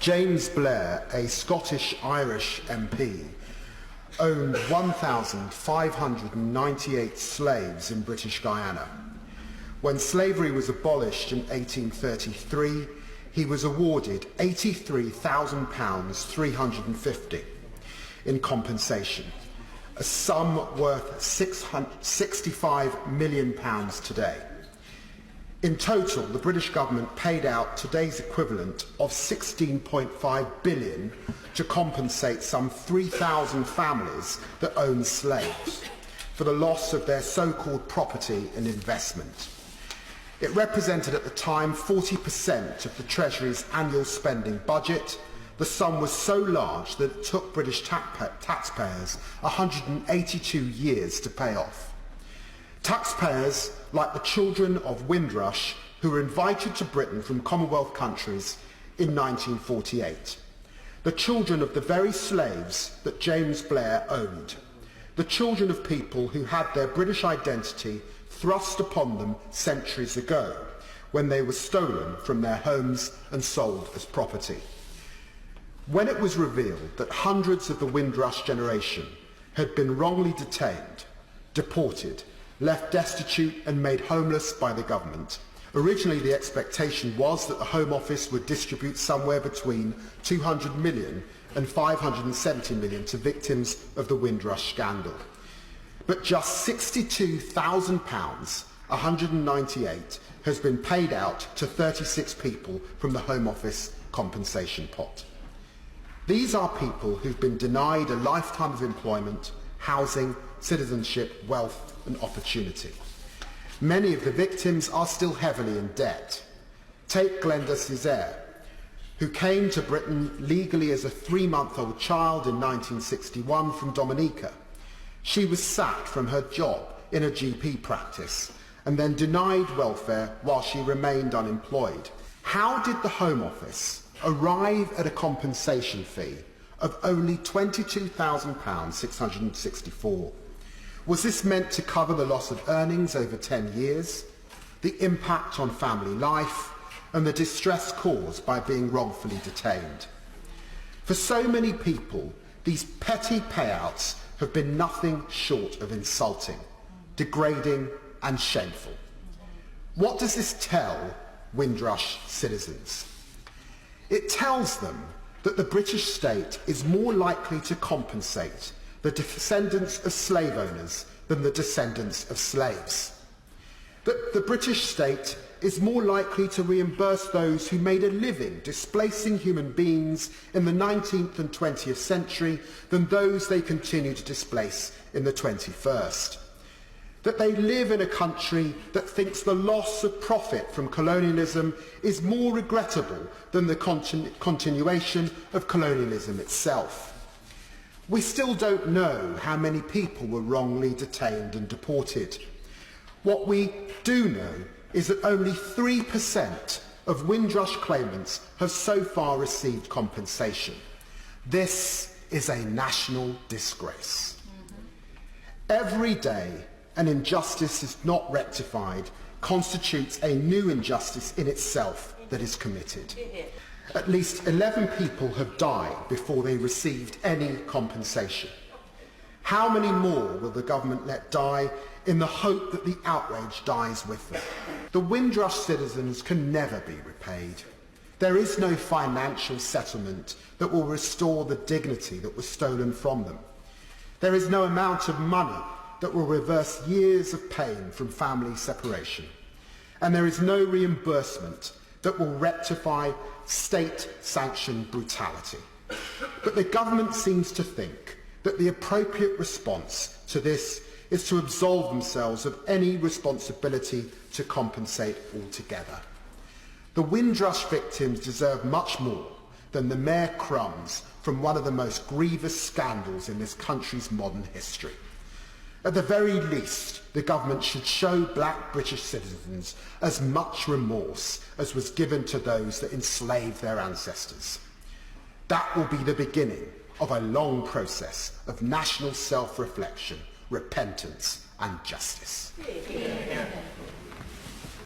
James Blair, a Scottish-Irish MP, owned 1,598 slaves in British Guyana. When slavery was abolished in 1833, he was awarded £83,000 350 in compensation, a sum worth £65 million today. In total, the British government paid out today's equivalent of £16.5 billion to compensate some 3,000 families that own slaves for the loss of their so-called property and investment. It represented at the time 40% of the Treasury's annual spending budget. The sum was so large that it took British taxpayers 182 years to pay off. Taxpayers like the children of Windrush, who were invited to Britain from Commonwealth countries in 1948. The children of the very slaves that James Blair owned. The children of people who had their British identity thrust upon them centuries ago, when they were stolen from their homes and sold as property. When it was revealed that hundreds of the Windrush generation had been wrongly detained, deported, left destitute and made homeless by the government, originally the expectation was that the Home Office would distribute somewhere between 200 million and 570 million to victims of the Windrush scandal. But just £62,000, 198, has been paid out to 36 people from the Home Office compensation pot. These are people who've been denied a lifetime of employment, housing, citizenship, wealth and opportunity. Many of the victims are still heavily in debt. Take Glenda Césaire, who came to Britain legally as a 3-month-old child in 1961 from Dominica. She was sacked from her job in a GP practice and then denied welfare while she remained unemployed. How did the Home Office arrive at a compensation fee of only £22,000 664? Was this meant to cover the loss of earnings over 10 years, the impact on family life, and the distress caused by being wrongfully detained? For so many people, these petty payouts have been nothing short of insulting, degrading, and shameful. What does this tell Windrush citizens? It tells them that the British state is more likely to compensate the descendants of slave owners than the descendants of slaves. That the British state is more likely to reimburse those who made a living displacing human beings in the 19th and 20th century than those they continue to displace in the 21st. That they live in a country that thinks the loss of profit from colonialism is more regrettable than the continuation of colonialism itself. We still don't know how many people were wrongly detained and deported. What we do know is that only 3% of Windrush claimants have so far received compensation. This is a national disgrace. Every day an injustice is not rectified constitutes a new injustice in itself that is committed. At least 11 people have died before they received any compensation. How many more will the government let die in the hope that the outrage dies with them? The Windrush citizens can never be repaid. There is no financial settlement that will restore the dignity that was stolen from them. There is no amount of money that will reverse years of pain from family separation. And there is no reimbursement that will rectify state-sanctioned brutality. But the government seems to think that the appropriate response to this is to absolve themselves of any responsibility to compensate altogether. The Windrush victims deserve much more than the mere crumbs from one of the most grievous scandals in this country's modern history. At the very least, the government should show black British citizens as much remorse as was given to those that enslaved their ancestors. That will be the beginning of a long process of national self-reflection, repentance and justice.